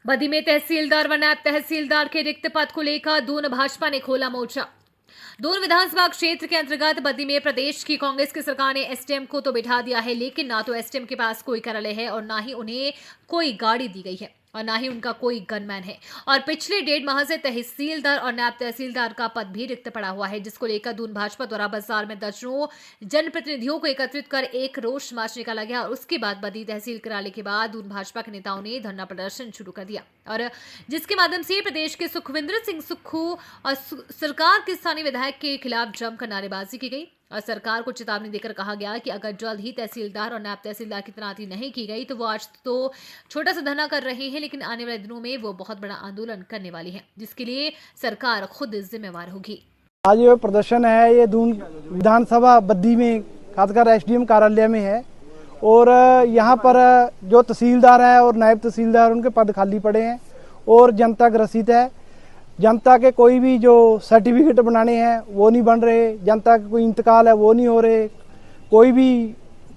बद्दी में तहसीलदार व नायब तहसीलदार के रिक्त पद को लेकर दून भाजपा ने खोला मोर्चा। दून विधानसभा क्षेत्र के अंतर्गत बद्दी में प्रदेश की कांग्रेस की सरकार ने एसडीएम को तो बिठा दिया है, लेकिन ना तो एसडीएम के पास कोई कार्यालय है और ना ही उन्हें कोई गाड़ी दी गई है और ना ही उनका कोई गनमैन है। और पिछले 1.5 माह से तहसीलदार और नायब तहसीलदार का पद भी रिक्त पड़ा हुआ है, जिसको लेकर दून भाजपा द्वारा बाजार में दर्जनों जनप्रतिनिधियों को एकत्रित कर एक रोष मार्च निकाला गया। और उसके बाद बद्दी तहसील कराने के बाद दून भाजपा के नेताओं ने धरना प्रदर्शन शुरू कर दिया, और जिसके माध्यम से प्रदेश के सुखविंदर सिंह सुक्खू और सरकार के स्थानीय विधायक के खिलाफ जमकर नारेबाजी की गई और सरकार को चेतावनी देकर कहा गया कि अगर जल्द ही तहसीलदार और नायब तहसीलदार की तैनाती नहीं की गई तो वो आज तो छोटा सा धरना कर रहे हैं, लेकिन आने वाले दिनों में वो बहुत बड़ा आंदोलन करने वाली है, जिसके लिए सरकार खुद जिम्मेवार होगी। आज ये प्रदर्शन है, ये दून विधानसभा बद्दी में खासकर एसडीएम कार्यालय में है और यहाँ पर जो तहसीलदार है और नायब तहसीलदार उनके पद खाली पड़े हैं और जनता ग्रसित है। जनता के कोई भी जो सर्टिफिकेट बनाने हैं वो नहीं बन रहे, जनता का कोई इंतकाल है वो नहीं हो रहे, कोई भी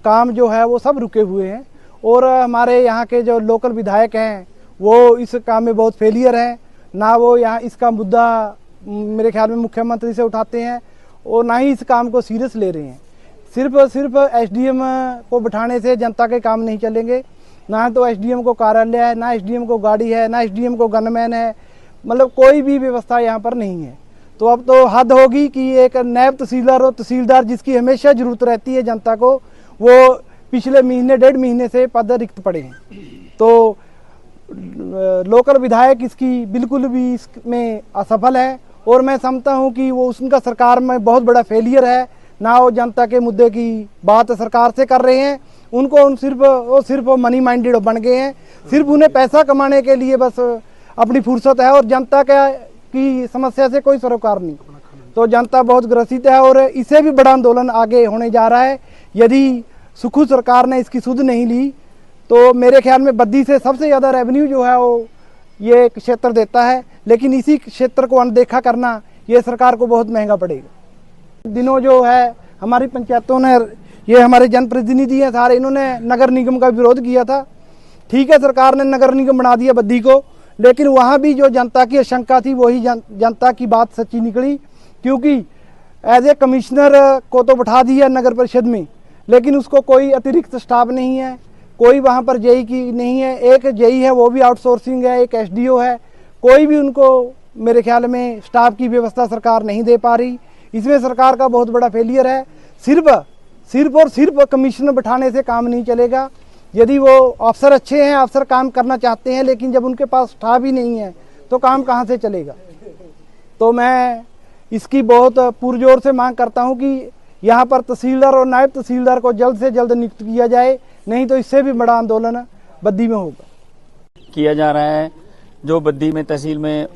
काम जो है वो सब रुके हुए हैं। और हमारे यहाँ के जो लोकल विधायक हैं वो इस काम में बहुत फेलियर हैं, ना वो यहाँ इसका मुद्दा मेरे ख्याल में मुख्यमंत्री से उठाते हैं और ना ही इस काम को सीरियस ले रहे हैं। सिर्फ एसडीएम को बिठाने से जनता के काम नहीं चलेंगे। ना तो एसडीएम को कार्यालय है, ना एसडीएम को गाड़ी है, ना एसडीएम को गनमैन है, मतलब कोई भी व्यवस्था यहाँ पर नहीं है। तो अब तो हद होगी कि एक नायब तहसीलदार और तहसीलदार जिसकी हमेशा जरूरत रहती है जनता को, वो पिछले महीने 1.5 महीने से पद रिक्त पड़े हैं। तो लोकल विधायक इसकी बिल्कुल भी इसमें असफल है और मैं समझता हूँ कि वो उनका सरकार में बहुत बड़ा फेलियर है। ना वो जनता के मुद्दे की बात सरकार से कर रहे हैं, उनको सिर्फ मनी माइंडेड बन गए हैं, सिर्फ उन्हें पैसा कमाने के लिए बस अपनी फुर्सत है और जनता की समस्या से कोई सरोकार नहीं। तो जनता बहुत ग्रसित है और इससे भी बड़ा आंदोलन आगे होने जा रहा है। यदि सुखू सरकार ने इसकी सुध नहीं ली तो मेरे ख्याल में बद्दी से सबसे ज़्यादा रेवेन्यू जो है वो ये क्षेत्र देता है, लेकिन इसी क्षेत्र को अनदेखा करना ये सरकार को बहुत महंगा पड़ेगा। दिनों जो है हमारी पंचायतों ने, ये हमारे जनप्रतिनिधि हैं सारे, इन्होंने नगर निगम का विरोध किया था। ठीक है, सरकार ने नगर निगम बना दिया बद्दी को, लेकिन वहाँ भी जो जनता की आशंका थी वही जनता की बात सच्ची निकली, क्योंकि एज ए कमिश्नर को तो बैठा दिया नगर परिषद में, लेकिन उसको कोई अतिरिक्त स्टाफ नहीं है, कोई वहाँ पर जेई की नहीं है। एक जेई है वो भी आउटसोर्सिंग है, एक एसडीओ है, कोई भी उनको मेरे ख्याल में स्टाफ की व्यवस्था सरकार नहीं दे पा रही। इसमें सरकार का बहुत बड़ा फेलियर है। सिर्फ कमिश्नर बैठाने से काम नहीं चलेगा। यदि वो अफसर अच्छे हैं, अफसर काम करना चाहते हैं, लेकिन जब उनके पास स्टाफ ही नहीं है तो काम कहाँ से चलेगा। तो मैं इसकी बहुत पुरजोर से मांग करता हूँ कि यहाँ पर तहसीलदार और नायब तहसीलदार को जल्द से जल्द नियुक्त किया जाए, नहीं तो इससे भी बड़ा आंदोलन बद्दी में होगा किया जा रहा है। जो बद्दी में तहसील में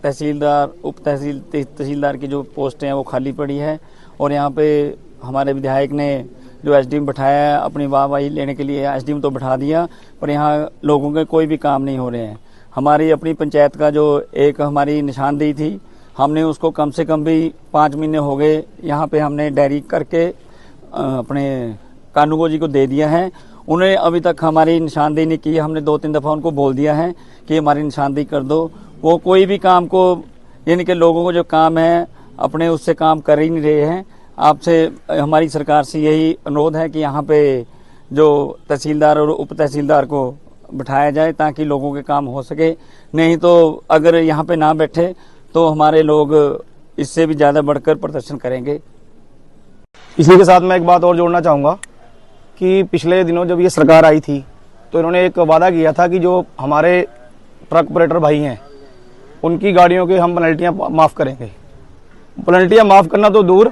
तहसीलदार उप तहसीलदार की जो पोस्टें हैं वो खाली पड़ी है और यहाँ पे हमारे विधायक ने जो एसडीएम बैठाया है अपनी वाहवाही लेने के लिए, एसडीएम तो बैठा दिया पर यहाँ लोगों के कोई भी काम नहीं हो रहे हैं। हमारी अपनी पंचायत का जो एक हमारी निशानदेही थी, हमने उसको कम से कम भी 5 महीने हो गए यहाँ पे हमने डायरी करके अपने कानूगो जी को दे दिया है। उन्हें अभी तक हमारी निशानदेही नहीं की। हमने 2-3 दफ़ा उनको बोल दिया है कि हमारी निशानदेही कर दो, वो कोई भी काम को, यानी कि लोगों को जो काम है अपने उससे काम कर ही नहीं रहे हैं। आपसे हमारी सरकार से यही अनुरोध है कि यहाँ पे जो तहसीलदार और उप तहसीलदार को बिठाया जाए ताकि लोगों के काम हो सके। नहीं तो अगर यहाँ पे ना बैठे तो हमारे लोग इससे भी ज़्यादा बढ़कर प्रदर्शन करेंगे। इसी के साथ मैं एक बात और जोड़ना चाहूँगा कि पिछले दिनों जब ये सरकार आई थी तो इन्होंने एक वादा किया था कि जो हमारे ट्रक ऑपरेटर भाई हैं उनकी गाड़ियों के हम पेनल्टियाँ माफ़ करेंगे। पेनल्टियाँ माफ़ करना तो दूर,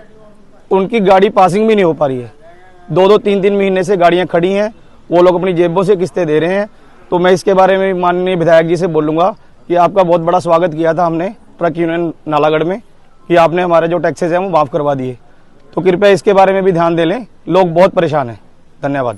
उनकी गाड़ी पासिंग भी नहीं हो पा रही है। 2-2, 3-3 महीने से गाड़ियाँ खड़ी हैं, वो लोग अपनी जेबों से किस्तें दे रहे हैं। तो मैं इसके बारे में माननीय विधायक जी से बोलूँगा कि आपका बहुत बड़ा स्वागत किया था हमने ट्रक यूनियन नालागढ़ में कि आपने हमारे जो टैक्सेस हैं वो माफ़ करवा दिए। तो कृपया इसके बारे में भी ध्यान दे लें, लोग बहुत परेशान हैं। धन्यवाद।